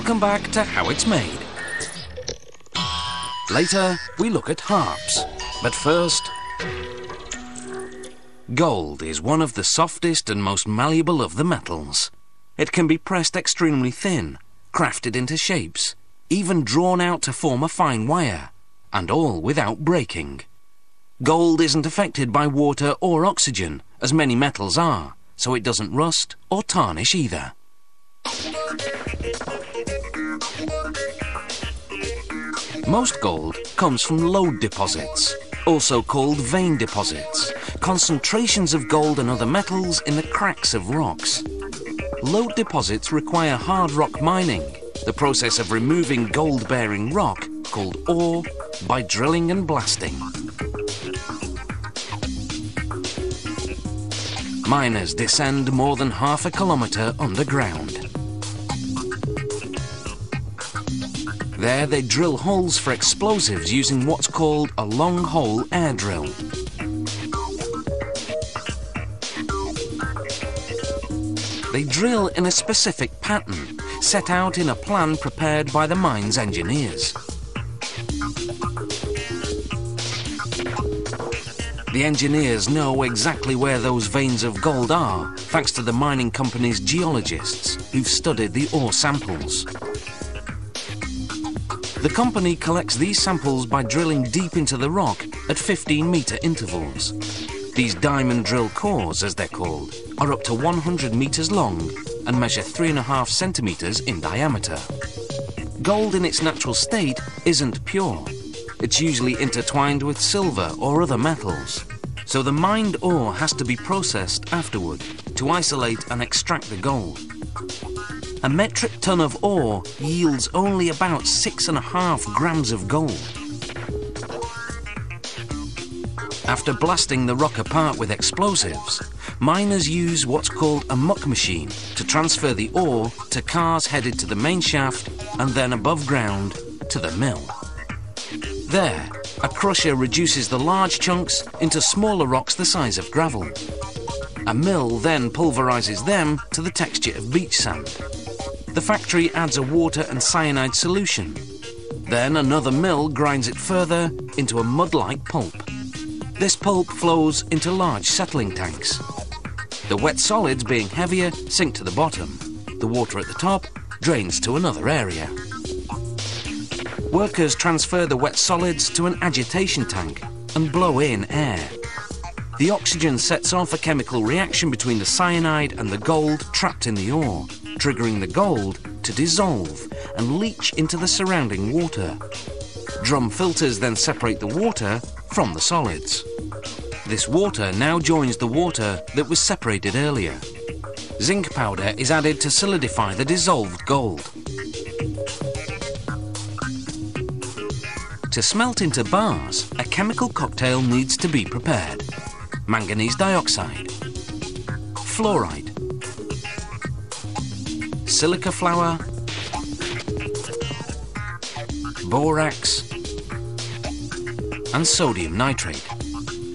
Welcome back to How It's Made. Later, we look at harps. But first, gold is one of the softest and most malleable of the metals. It can be pressed extremely thin, crafted into shapes, even drawn out to form a fine wire, and all without breaking. Gold isn't affected by water or oxygen, as many metals are, so it doesn't rust or tarnish either. Most gold comes from lode deposits, also called vein deposits, concentrations of gold and other metals in the cracks of rocks. Lode deposits require hard rock mining, the process of removing gold-bearing rock, called ore, by drilling and blasting. Miners descend more than half a kilometre underground. There they drill holes for explosives using what's called a long-hole air drill. They drill in a specific pattern, set out in a plan prepared by the mine's engineers. The engineers know exactly where those veins of gold are, thanks to the mining company's geologists, who've studied the ore samples. The company collects these samples by drilling deep into the rock at 15-metre intervals. These diamond drill cores, as they're called, are up to 100 metres long and measure 3.5 centimetres in diameter. Gold in its natural state isn't pure. It's usually intertwined with silver or other metals. So the mined ore has to be processed afterward to isolate and extract the gold. A metric ton of ore yields only about 6.5 grams of gold. After blasting the rock apart with explosives, miners use what's called a muck machine to transfer the ore to cars headed to the main shaft and then above ground to the mill. There, a crusher reduces the large chunks into smaller rocks the size of gravel. A mill then pulverizes them to the texture of beach sand. The factory adds a water and cyanide solution. Then another mill grinds it further into a mud-like pulp. This pulp flows into large settling tanks. The wet solids, being heavier, sink to the bottom. The water at the top drains to another area. Workers transfer the wet solids to an agitation tank and blow in air. The oxygen sets off a chemical reaction between the cyanide and the gold trapped in the ore, triggering the gold to dissolve and leach into the surrounding water. Drum filters then separate the water from the solids. This water now joins the water that was separated earlier. Zinc powder is added to solidify the dissolved gold. To smelt into bars, a chemical cocktail needs to be prepared. Manganese dioxide, fluoride, silica flour, borax, and sodium nitrate.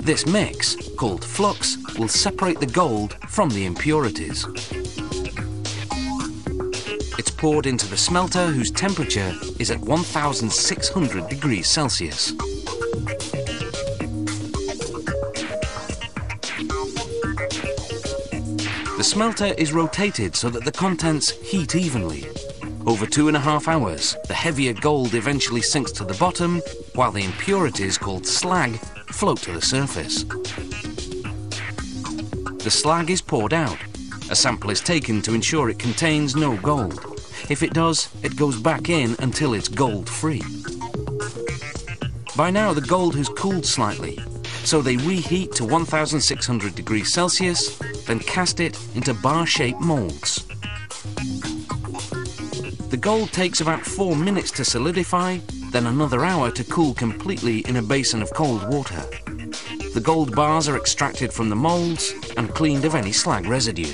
This mix, called flux, will separate the gold from the impurities. It's poured into the smelter, whose temperature is at 1,600 degrees Celsius. The smelter is rotated so that the contents heat evenly. Over 2.5 hours, the heavier gold eventually sinks to the bottom, while the impurities, called slag, float to the surface. The slag is poured out. A sample is taken to ensure it contains no gold. If it does, it goes back in until it's gold-free. By now, the gold has cooled slightly, so they reheat to 1,600 degrees Celsius, then cast it into bar-shaped moulds. The gold takes about 4 minutes to solidify, then another hour to cool completely in a basin of cold water. The gold bars are extracted from the moulds and cleaned of any slag residue.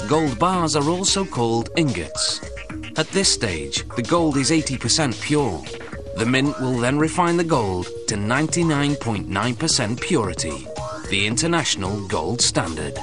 Gold bars are also called ingots. At this stage, the gold is 80% pure. The mint will then refine the gold to 99.9% purity, the international gold standard.